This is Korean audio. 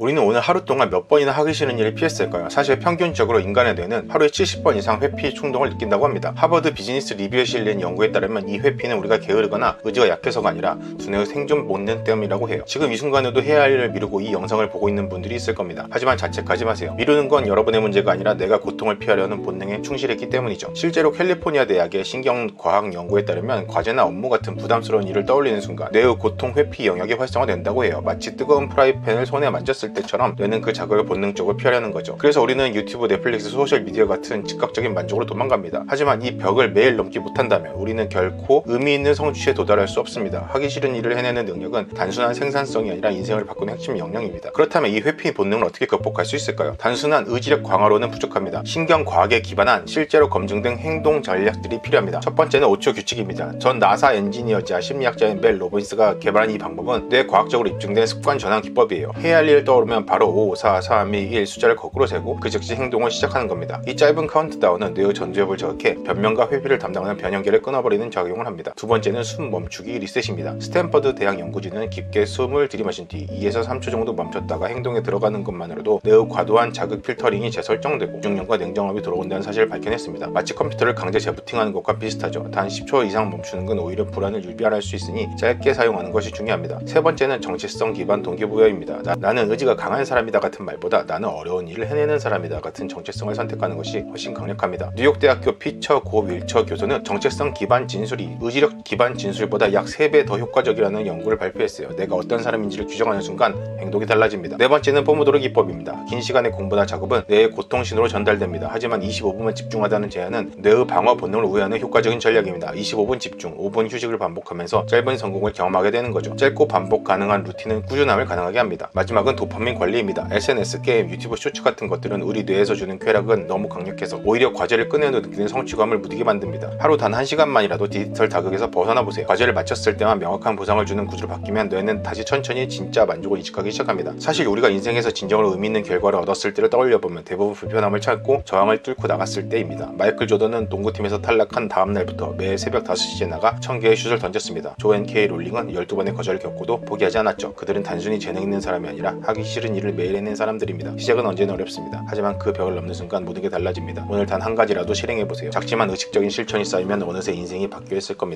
우리는 오늘 하루 동안 몇 번이나 하기 싫은 일을 피했을까요? 사실 평균적으로 인간의 뇌는 하루에 70번 이상 회피 충동을 느낀다고 합니다. 하버드 비즈니스 리뷰에 실린 연구에 따르면 이 회피는 우리가 게으르거나 의지가 약해서가 아니라 두뇌의 생존 본능 때문이라고 해요. 지금 이 순간에도 해야 할 일을 미루고 이 영상을 보고 있는 분들이 있을 겁니다. 하지만 자책하지 마세요. 미루는 건 여러분의 문제가 아니라 내가 고통을 피하려는 본능에 충실했기 때문이죠. 실제로 캘리포니아 대학의 신경과학 연구에 따르면 과제나 업무 같은 부담스러운 일을 떠올리는 순간 뇌의 고통 회피 영역이 활성화된다고 해요. 마치 뜨거운 프라이팬을 손에 만졌을 때처럼 뇌는 그 자극을 본능적으로 피하려는 거죠. 그래서 우리는 유튜브, 넷플릭스, 소셜미디어 같은 즉각적인 만족으로 도망갑니다. 하지만 이 벽을 매일 넘지 못한다면 우리는 결코 의미 있는 성취에 도달할 수 없습니다. 하기 싫은 일을 해내는 능력은 단순한 생산성이 아니라 인생을 바꾸는 핵심 역량입니다. 그렇다면 이 회피 본능을 어떻게 극복할 수 있을까요? 단순한 의지력 강화로는 부족합니다. 신경과학에 기반한 실제로 검증된 행동 전략들이 필요합니다. 첫 번째는 5초 규칙입니다. 전 나사 엔지니어자 심리학자인 멜 로빈스가 개발한 이 방법은 뇌과학적으로 입증된 습관 전환 기법이에요. 해야 할 일을 떠오르면 바로 5, 4, 3, 2, 1 숫자를 거꾸로 세고 그 즉시 행동을 시작하는 겁니다. 이 짧은 카운트다운은 뇌의 전두엽을 저격해 변명과 회피를 담당하는 변형계를 끊어버리는 작용을 합니다. 두 번째는 숨 멈추기 리셋입니다. 스탠퍼드 대학 연구진은 깊게 숨을 들이마신 뒤 2에서 3초 정도 멈췄다가 행동에 들어가는 것만으로도 뇌의 과도한 자극 필터링이 재설정되고 집중력과 냉정함이 돌아온다는 사실을 밝혀냈습니다. 마치 컴퓨터를 강제 재부팅하는 것과 비슷하죠. 단 10초 이상 멈추는 건 오히려 불안을 유발할 수 있으니 짧게 사용하는 것이 중요합니다. 세 번째는 정체성 기반 동기부여입니다. 나는 의지가 강한 사람이다 같은 말보다 나는 어려운 일을 해내는 사람이다 같은 정체성을 선택하는 것이 훨씬 강력합니다. 뉴욕대학교 피처 고 윌처 교수는 정체성 기반 진술이 의지력 기반 진술보다 약 3배 더 효과적이라는 연구를 발표했어요. 내가 어떤 사람인지를 규정하는 순간 행동이 달라집니다. 네 번째는 포모도로 기법입니다. 긴 시간의 공부나 작업은 뇌의 고통신호로 전달됩니다. 하지만 25분만 집중하다는 제안은 뇌의 방어 본능을 우회하는 효과적인 전략입니다. 25분 집중, 5분 휴식을 반복하면서 짧은 성공을 경험하게 되는 거죠. 짧고 반복 가능한 루틴은 꾸준함을 가능하게 합니다. 마지막은 도파민 관리입니다. SNS, 게임, 유튜브 쇼츠 같은 것들은 우리 뇌에서 주는 쾌락은 너무 강력해서 오히려 과제를 끝내도 느끼는 성취감을 무디게 만듭니다. 하루 단 1시간만이라도 디지털 자극에서 벗어나 보세요. 과제를 마쳤을 때만 명확한 보상을 주는 구조로 바뀌면 뇌는 다시 천천히 진짜 만족을 인식하기 시작합니다. 사실 우리가 인생에서 진정으로 의미 있는 결과를 얻었을 때를 떠올려보면 대부분 불편함을 참고 저항을 뚫고 나갔을 때입니다. 마이클 조던은 농구팀에서 탈락한 다음날부터 매일 새벽 5시에 나가 1000개의 슛을 던졌습니다. 조앤 K 롤링은 12번의 거절을 겪고도 포기하지 않았죠. 그들은 단순히 재능 있는 사람이 아니라 하기 싫은 일을 매일 해낸 사람들입니다. 시작은 언제나 어렵습니다. 하지만 그 벽을 넘는 순간 모든 게 달라집니다. 오늘 단 한 가지라도 실행해보세요. 작지만 의식적인 실천이 쌓이면 어느새 인생이 바뀌어 있을 겁니다.